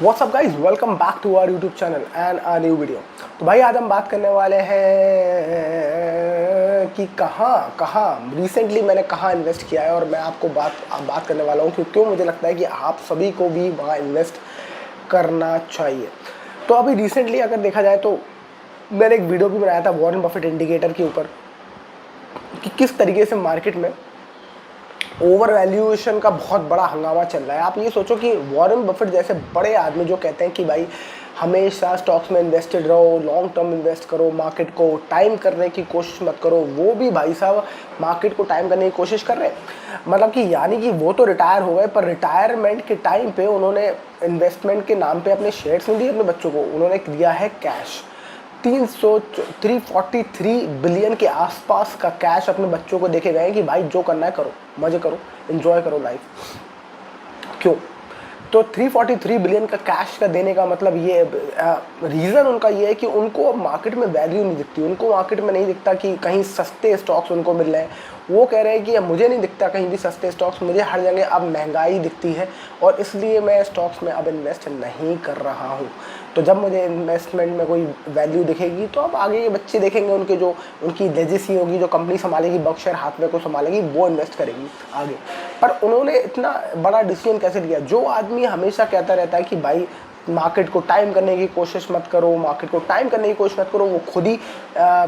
WhatsApp guys, welcome back to our YouTube channel and a new video. तो भाई आज हम बात करने वाले हैं कि कहाँ रिसेंटली मैंने कहाँ इन्वेस्ट किया है, और मैं आपको बात करने वाला हूँ कि क्यों मुझे लगता है कि आप सभी को भी वहाँ इन्वेस्ट करना चाहिए। तो अभी रिसेंटली अगर देखा जाए तो मैंने एक वीडियो भी बनाया था वॉरेन बफेट इंडिकेटर के ऊपर कि किस तरीके से मार्केट में ओवर वैल्यूएशन का बहुत बड़ा हंगामा चल रहा है। आप ये सोचो कि वॉरेन बफेट जैसे बड़े आदमी जो कहते हैं कि भाई हमेशा स्टॉक्स में इन्वेस्टेड रहो, लॉन्ग टर्म इन्वेस्ट करो, मार्केट को टाइम करने की कोशिश मत करो, वो भी भाई साहब मार्केट को टाइम करने की कोशिश कर रहे हैं। मतलब कि यानी कि वो तो रिटायर हो गए, पर रिटायरमेंट के टाइम पे उन्होंने इन्वेस्टमेंट के नाम पे अपने शेयर्स नहीं दिए अपने बच्चों को, उन्होंने दिया है कैश। 343 बिलियन के आसपास का कैश अपने बच्चों को देके गए कि भाई जो करना है करो, मजे करो, एंजॉय करो लाइफ। क्यों? तो 343 बिलियन का कैश का देने का मतलब ये रीज़न उनका ये है कि उनको मार्केट में वैल्यू नहीं दिखती, उनको मार्केट में नहीं दिखता कि कहीं सस्ते स्टॉक्स उनको मिल रहे हैं। वो कह रहे हैं कि मुझे नहीं दिखता कहीं भी सस्ते स्टॉक्स, मुझे हर जगह अब महंगाई दिखती है और इसलिए मैं स्टॉक्स में अब इन्वेस्ट नहीं कर रहा हूँ। तो जब मुझे इन्वेस्टमेंट में कोई वैल्यू दिखेगी तो अब आगे ये बच्चे देखेंगे, उनके जो उनकी लेजेसी होगी, जो कंपनी संभालेगी, बर्कशायर हाथवे को संभालेगी, वो इन्वेस्ट करेगी आगे। पर उन्होंने इतना बड़ा डिसीजन कैसे लिया? जो आदमी हमेशा कहता रहता है कि भाई मार्केट को टाइम करने की कोशिश मत करो, मार्केट को टाइम करने की कोशिश मत करो, वो खुद ही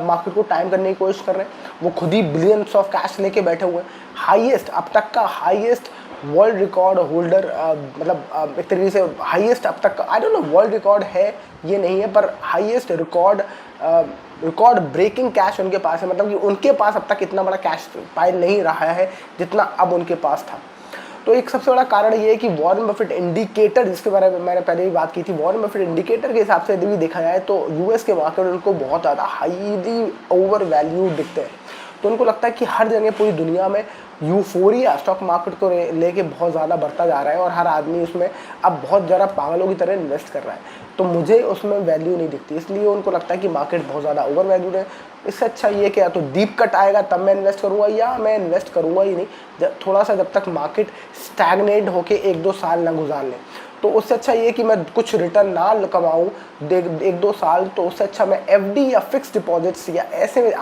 मार्केट को टाइम करने की कोशिश कर रहे हैं। वो खुद ही बिलियंस ऑफ कैश लेके बैठे हुए हैं। हाईएस्ट अब तक का हाईएस्ट वर्ल्ड रिकॉर्ड होल्डर, मतलब एक तरीके से हाईएस्ट अब तक का, I don't know world record है ये नहीं है, पर हाईएस्ट रिकॉर्ड ब्रेकिंग कैश उनके पास है। मतलब कि उनके पास अब तक इतना बड़ा कैश पाइल नहीं रहा है जितना अब उनके पास था। तो एक सबसे बड़ा कारण ये है कि वॉरेन बफेट इंडिकेटर, जिसके बारे में मैंने पहले भी बात की थी, वॉरेन बफेट इंडिकेटर के हिसाब से यदि भी देखा जाए तो यूएस के मार्केट उनको बहुत ज़्यादा हाईली ओवर वैल्यूड दिखते हैं। तो उनको लगता है कि हर जगह पूरी दुनिया में यूफोरिया स्टॉक मार्केट को लेके बहुत ज़्यादा बढ़ता जा रहा है और हर आदमी उसमें अब बहुत ज़्यादा पागलों की तरह इन्वेस्ट कर रहा है। तो मुझे उसमें वैल्यू नहीं दिखती, इसलिए उनको लगता है कि मार्केट बहुत ज़्यादा ओवर वैल्यूड है। इससे अच्छा ये कि या तो डीप कट आएगा तब मैं इन्वेस्ट करूँगा, या मैं इन्वेस्ट करूँगा ही नहीं थोड़ा सा, जब तक मार्केट स्टैगनेट होके 1-2 साल ना गुजार लें। तो उससे अच्छा ये कि मैं कुछ रिटर्न ना कमाऊँ 1-2 साल, तो उससे अच्छा मैं एफडी या फिक्स डिपॉजिट्स या ऐसे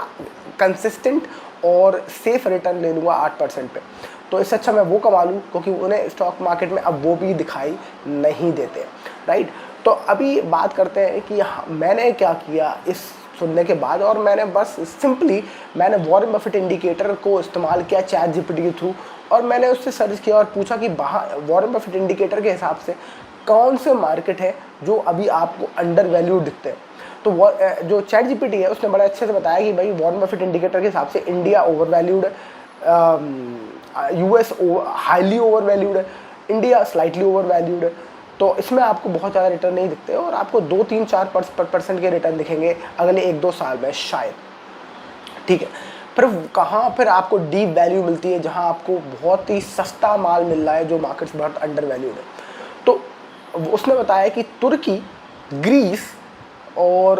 कंसिस्टेंट और सेफ रिटर्न ले लूँगा 8% पे। तो इससे अच्छा मैं वो कमा लूँ, क्योंकि उन्हें स्टॉक मार्केट में अब वो भी दिखाई नहीं देते, राइट। तो अभी बात करते हैं कि मैंने क्या किया इस सुनने के बाद, और मैंने बस सिंपली मैंने वॉरेन बफेट इंडिकेटर को इस्तेमाल किया चैट जीपीटी के थ्रू, और मैंने उससे सर्च किया और पूछा कि वॉरेन बफेट इंडिकेटर के हिसाब से कौन से मार्केट है जो अभी आपको अंडर वैल्यू दिखते हैं। तो वो जो चैट जीपीटी है उसने बड़े अच्छे से बताया कि भाई वॉरेन बफेट इंडिकेटर के हिसाब से इंडिया ओवर वैल्यूड है, यूएस हाईली ओवर वैल्यूड है, इंडिया स्लाइटली ओवर वैल्यूड है। तो इसमें आपको बहुत ज़्यादा रिटर्न नहीं दिखते और आपको 2-3-4% के रिटर्न दिखेंगे अगले 1-2 साल में शायद, ठीक है। पर कहाँ फिर आपको डीप वैल्यू मिलती है, जहाँ आपको बहुत ही सस्ता माल मिल रहा है जो मार्केट से बहुत अंडर वैल्यूड है। तो उसने बताया कि तुर्की, ग्रीस और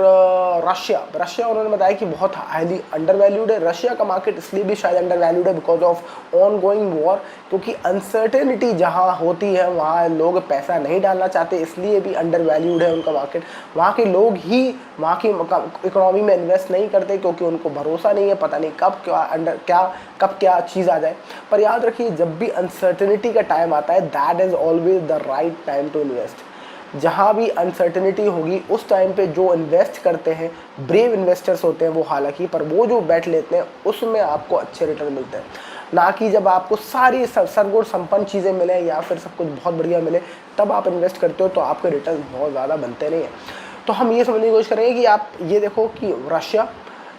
रशिया उन्होंने बताया कि बहुत हाईली अंडर वैल्यूड है। रशिया का मार्केट इसलिए भी शायद अंडर वैल्यूड है because of on going war, क्योंकि अनसर्टेनिटी जहाँ होती है वहाँ लोग पैसा नहीं डालना चाहते, इसलिए भी अंडर वैल्यूड है उनका मार्केट। वहाँ के लोग ही वहाँ की इकोनॉमी में इन्वेस्ट नहीं करते क्योंकि उनको भरोसा नहीं है, पता नहीं कब क्या चीज़ आ जाए। पर याद रखिए, जब भी अनसर्टेनिटी का टाइम आता है, that is always the right time to invest. जहाँ भी अनसर्टेनिटी होगी उस टाइम पे जो इन्वेस्ट करते हैं, ब्रेव इन्वेस्टर्स होते हैं वो हालांकि, पर वो जो बैठ लेते हैं उसमें आपको अच्छे रिटर्न मिलते हैं। ना कि जब आपको सारी सरगुण संपन्न चीज़ें मिले या फिर सब कुछ बहुत बढ़िया मिले तब आप इन्वेस्ट करते हो, तो आपके रिटर्न बहुत ज़्यादा बनते नहीं हैं। तो हम ये समझने की कोशिश करेंगे कि आप ये देखो कि रशिया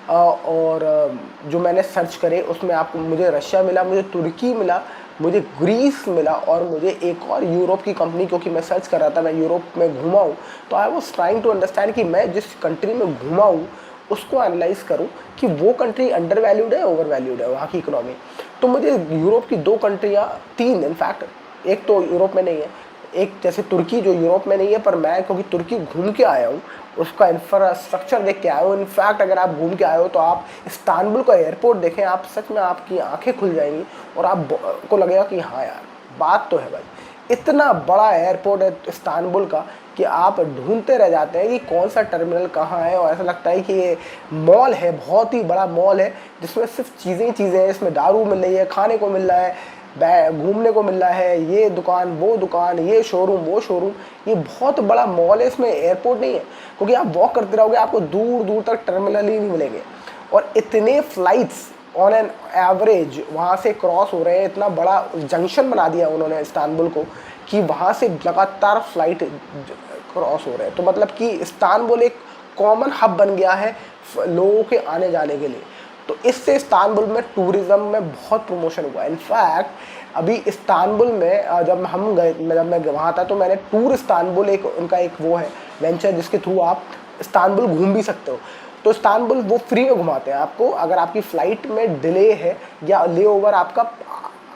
और जो मैंने सर्च करे उसमें आपको, मुझे रशिया मिला, मुझे तुर्की मिला, मुझे ग्रीस मिला, और मुझे एक और यूरोप की कंपनी, क्योंकि मैं सर्च कर रहा था, मैं यूरोप में घूमा हूँ, तो I was trying to understand कि मैं जिस कंट्री में घूमा हूँ उसको एनालाइज करूँ कि वो कंट्री अंडर वैल्यूड है, ओवर वैल्यूड है वहाँ की इकोनॉमी। तो मुझे यूरोप की 2 कंट्रियाँ, 3 इनफैक्ट, एक तो यूरोप में नहीं है, एक जैसे तुर्की जो यूरोप में नहीं है, पर मैं क्योंकि तुर्की घूम के आया हूँ, उसका इंफ्रास्ट्रक्चर देख के आया हूँ। इनफैक्ट अगर आप घूम के आए हो तो आप इस्तांबुल का एयरपोर्ट देखें, आप सच में आपकी आंखें खुल जाएंगी और आप को लगेगा कि हाँ यार बात तो है भाई, इतना बड़ा एयरपोर्ट है इस्तांबुल का कि आप ढूंढते रह जाते हैं कि कौन सा टर्मिनल कहाँ है, और ऐसा लगता है कि ये मॉल है, बहुत ही बड़ा मॉल है जिसमें सिर्फ चीज़ें ही चीज़ें हैं। इसमें दारू मिल रही है, खाने को मिल रहा है, घूमने को मिल रहा है, ये दुकान वो दुकान, ये शोरूम वो शोरूम। ये बहुत बड़ा मॉल है, इसमें एयरपोर्ट नहीं है, क्योंकि आप वॉक करते रहोगे आपको दूर दूर तक टर्मिनल ही नहीं मिलेंगे। और इतने फ्लाइट्स ऑन एन एवरेज वहाँ से क्रॉस हो रहे हैं, इतना बड़ा जंक्शन बना दिया उन्होंने इस्तांबुल को कि वहाँ से लगातार फ्लाइट क्रॉस हो रहे हैं। तो मतलब कि इस्तांबुल एक कॉमन हब बन गया है लोगों के आने जाने के लिए। तो इससे इस्तांबुल में टूरिज़्म में बहुत प्रमोशन हुआ। इनफैक्ट अभी इस्तांबुल में जब मैं वहाँ था तो मैंने टूर इस्तांबुल एक उनका एक वो है वेंचर जिसके थ्रू आप इस्तांबुल घूम भी सकते हो। तो इस्तांबुल वो फ्री में घुमाते हैं आपको। अगर आपकी फ़्लाइट में डिले है या ले ओवर आपका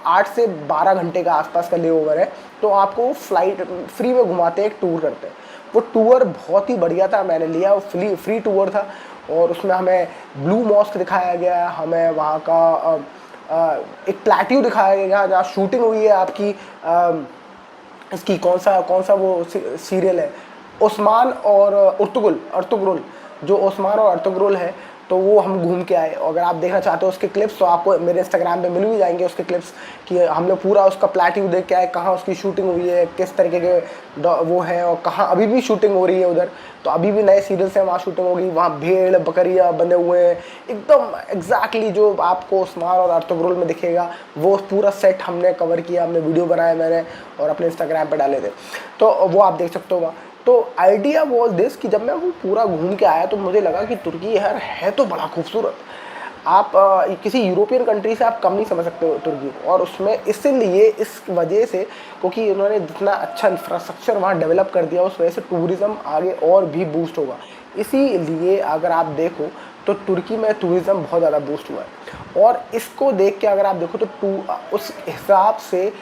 8 से 12 घंटे का आसपास का ले ओवर है, तो आपको फ्लाइट फ्री में घुमाते हैं, एक टूर करते हैं। वो टूर बहुत ही बढ़िया था, मैंने लिया, वो फ्री टूर था। और उसमें हमें ब्लू मॉस्क दिखाया गया, हमें वहाँ का एक प्लेट्यू दिखाया गया जहाँ शूटिंग हुई है आपकी इसकी कौन सा वो सीरियल है, ओस्मान और अर्तुगरुल, जो ओस्मान और अर्तुगरुल है, तो वो हम घूम के आए। अगर आप देखना चाहते हो उसके क्लिप्स तो आपको मेरे इंस्टाग्राम पे मिल भी जाएंगे उसके क्लिप्स, कि हम लोग पूरा उसका प्लेट्यू देख के आए, कहाँ उसकी शूटिंग हुई है, किस तरीके के वो है, और कहाँ अभी भी शूटिंग हो रही है उधर। तो अभी भी नए सीरियल से वहाँ शूटिंग होगी, वहाँ भेड़ बकरियाँ बंधे हुए हैं, एकदम एग्जैक्टली जो आपको ओस्मान और अर्तुगरुल में दिखेगा वो पूरा सेट हमने कवर किया, हमने वीडियो बनाया मैंने और अपने इंस्टाग्राम पर डाले थे, तो वो आप देख सकते हो वहाँ। तो आइडिया वॉज दिस कि जब मैं वो पूरा घूम के आया तो मुझे लगा कि तुर्की यार है तो बड़ा खूबसूरत। आप किसी यूरोपियन कंट्री से आप कम नहीं समझ सकते हो तुर्की को। और उसमें इसलिए इस वजह से क्योंकि उन्होंने जितना अच्छा इंफ्रास्ट्रक्चर वहाँ डेवलप कर दिया उस वजह से टूरिज़्म आगे और भी बूस्ट होगा। इसीलिए अगर आप देखो तो तुर्की में टूरिज़्म बहुत ज़्यादा बूस्ट हुआ है। और इसको देख के अगर आप देखो तो उस हिसाब से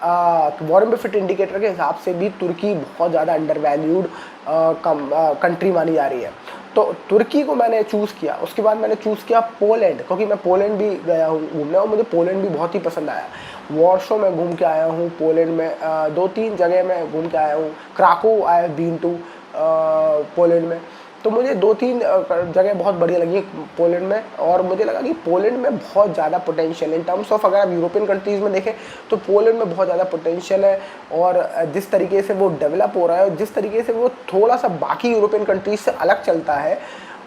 वॉरेन बफेट इंडिकेटर के हिसाब से भी तुर्की बहुत ज़्यादा अंडर वैल्यूड कंट्री मानी जा रही है। तो तुर्की को मैंने चूज़ किया। उसके बाद मैंने चूज़ किया पोलैंड, क्योंकि मैं पोलैंड भी गया हूँ घूमने और मुझे पोलैंड भी बहुत ही पसंद आया। वॉर्सो में घूम के आया हूँ, पोलैंड में 2-3 जगह में घूम के आया हूँ, Krakow I have been to Poland में। तो मुझे 2-3 जगह बहुत बढ़िया लगी पोलैंड में, और मुझे लगा कि पोलैंड में बहुत ज़्यादा पोटेंशियल इन टर्म्स ऑफ, अगर आप यूरोपियन कंट्रीज़ में देखें तो पोलैंड में बहुत ज़्यादा पोटेंशियल है। और जिस तरीके से वो डेवलप हो रहा है और जिस तरीके से वो थोड़ा सा बाकी यूरोपियन कंट्रीज से अलग चलता है,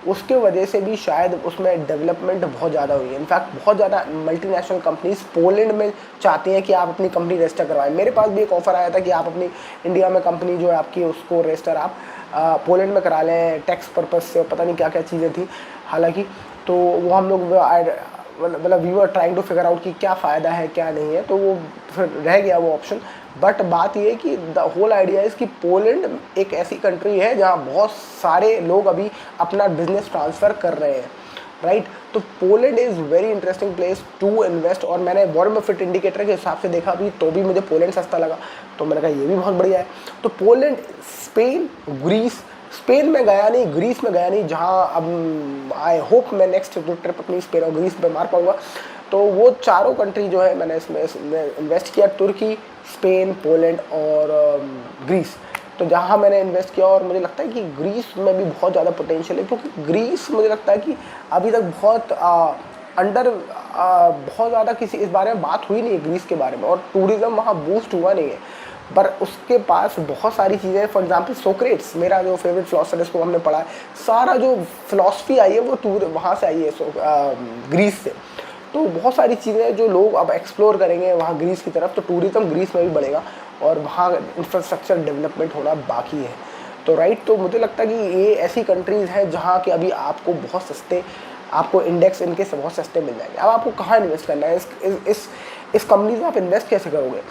उसके वजह से भी शायद उसमें डेवलपमेंट बहुत ज़्यादा हुई है। इनफैक्ट बहुत ज़्यादा मल्टीनेशनल कंपनीज पोलैंड में चाहती हैं कि आप अपनी कंपनी रजिस्टर करवाएं। मेरे पास भी एक ऑफ़र आया था कि आप अपनी इंडिया में कंपनी जो है आपकी उसको रजिस्टर आप पोलैंड में करा लें टैक्स पर्पस से, पता नहीं क्या क्या चीज़ें थी हालांकि। तो वो हम लोग मतलब we were trying to figure out कि क्या फ़ायदा है क्या नहीं है, तो वो फिर रह गया वो ऑप्शन। बट बात ये है कि द होल आइडिया इज़ कि पोलैंड एक ऐसी कंट्री है जहाँ बहुत सारे लोग अभी अपना बिजनेस ट्रांसफ़र कर रहे हैं, राइट। तो Poland is very interesting place to invest. और मैंने वॉरेन बफेट इंडिकेटर के हिसाब से देखा भी तो भी मुझे पोलैंड सस्ता लगा, तो मैंने कहा ये भी बहुत बढ़िया है। तो पोलैंड, स्पेन, ग्रीस, स्पेन में गया नहीं, ग्रीस में गया नहीं, जहाँ अब आई होप मैं नेक्स्ट ट्रिप अपनी स्पेन और ग्रीस पे मार पाऊँगा। तो वो चारों कंट्री जो है मैंने इसमें इन्वेस्ट किया, तुर्की, स्पेन, पोलैंड और ग्रीस। तो जहाँ मैंने इन्वेस्ट किया, और मुझे लगता है कि ग्रीस में भी बहुत ज़्यादा पोटेंशियल है, क्योंकि ग्रीस मुझे लगता है कि अभी तक बहुत बहुत ज़्यादा किसी इस बारे में बात हुई नहीं है ग्रीस के बारे में, और टूरिज़्म वहाँ बूस्ट हुआ नहीं है। पर उसके पास बहुत सारी चीज़ें, फॉर एग्जांपल सोक्रेट्स, मेरा जो फेवरेट फिलोसफर इसको हमने पढ़ा है, सारा जो फिलॉसफी आई है वो वहाँ से आई है, ग्रीस से। तो बहुत सारी चीज़ें जो लोग अब एक्सप्लोर करेंगे वहाँ ग्रीस की तरफ, तो टूरिज़्म ग्रीस में भी बढ़ेगा और वहाँ इंफ्रास्ट्रक्चर डेवलपमेंट होना बाकी है। तो राइट, तो मुझे लगता है कि ये ऐसी कंट्रीज़ हैं जहाँ के अभी आपको बहुत सस्ते, आपको इंडेक्स इनके से बहुत सस्ते मिल जाएंगे। अब आपको कहाँ इन्वेस्ट करना है, इस कंपनी में आप इन्वेस्ट कैसे करोगे?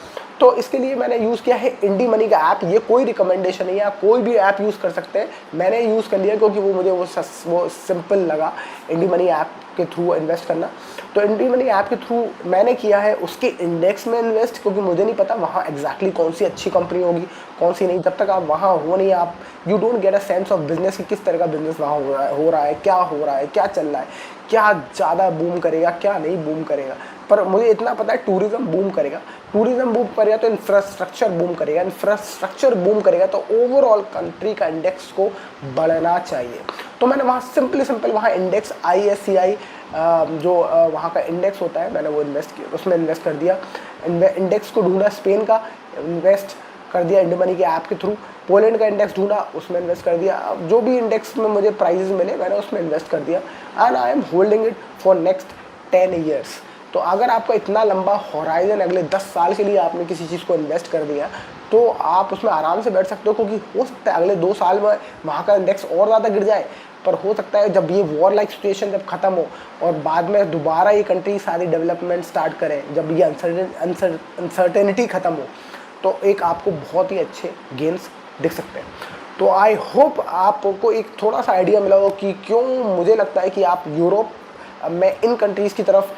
तो इसके लिए मैंने यूज़ किया है इंडी मनी का ऐप। ये कोई रिकमेंडेशन नहीं है, आप कोई भी ऐप यूज़ कर सकते हैं। मैंने यूज़ कर लिया क्योंकि वो मुझे वो सिंपल लगा इंडी मनी ऐप के थ्रू इन्वेस्ट करना। तो इंडी मनी ऐप के थ्रू मैंने किया है उसके इंडेक्स में इन्वेस्ट, क्योंकि मुझे नहीं पता वहाँ एग्जैक्टली कौन सी अच्छी कंपनी होगी कौन सी नहीं। जब तक आप वहाँ हो नहीं, आप you don't get a sense of business कि किस तरह का बिजनेस वहाँ हो रहा है, क्या हो रहा है, क्या चल रहा है, क्या ज़्यादा बूम करेगा क्या नहीं बूम करेगा। पर मुझे इतना पता है टूरिज्म बूम करेगा, टूरिज्म बूम करेगा तो इंफ्रास्ट्रक्चर बूम करेगा, इंफ्रास्ट्रक्चर बूम करेगा तो ओवरऑल कंट्री का इंडेक्स को बढ़ना चाहिए। तो मैंने वहाँ सिंपल वहाँ इंडेक्स ISCI जो वहाँ का इंडेक्स होता है, मैंने वो इन्वेस्ट किया, उसमें इन्वेस्ट कर दिया। इंडेक्स को ढूंढा स्पेन का, इन्वेस्ट कर दिया इंडिया मनी के ऐप के थ्रू। पोलैंड का इंडेक्स ढूंढा, उसमें इन्वेस्ट कर दिया। अब जो भी इंडेक्स में मुझे प्राइजेस मिले मैंने उसमें इन्वेस्ट कर दिया and I am holding it for next 10 years. तो अगर आपका इतना लंबा हॉराइजन अगले 10 साल के लिए आपने किसी चीज़ को इन्वेस्ट कर दिया तो आप उसमें आराम से बैठ सकते हो, क्योंकि हो सकता है अगले 2 साल में वहाँ का इंडेक्स और ज़्यादा गिर जाए। पर हो सकता है जब ये वॉर लाइक सिचुएशन जब ख़त्म हो और बाद में दोबारा ये कंट्री सारी डेवलपमेंट स्टार्ट करें, जब ये अनसर्टेनिटी ख़त्म हो, तो एक आपको बहुत ही अच्छे गेन्स दिख सकते हैं। तो आई होप आपको एक थोड़ा सा आइडिया मिला हो कि क्यों मुझे लगता है कि आप यूरोप में इन कंट्रीज़ की तरफ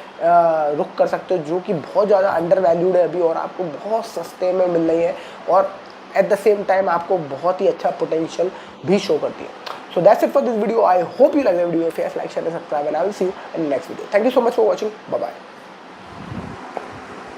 रुख कर सकते हो, जो कि बहुत ज़्यादा अंडर वैल्यूड है अभी और आपको बहुत सस्ते में मिल रही है और एट द सेम टाइम आपको बहुत ही अच्छा पोटेंशियल भी शो करती है। So that's it for this video. I hope you like the video. If yes, like, share, and subscribe, and I will see you in the next video. Thank you so much for watching. Bye bye.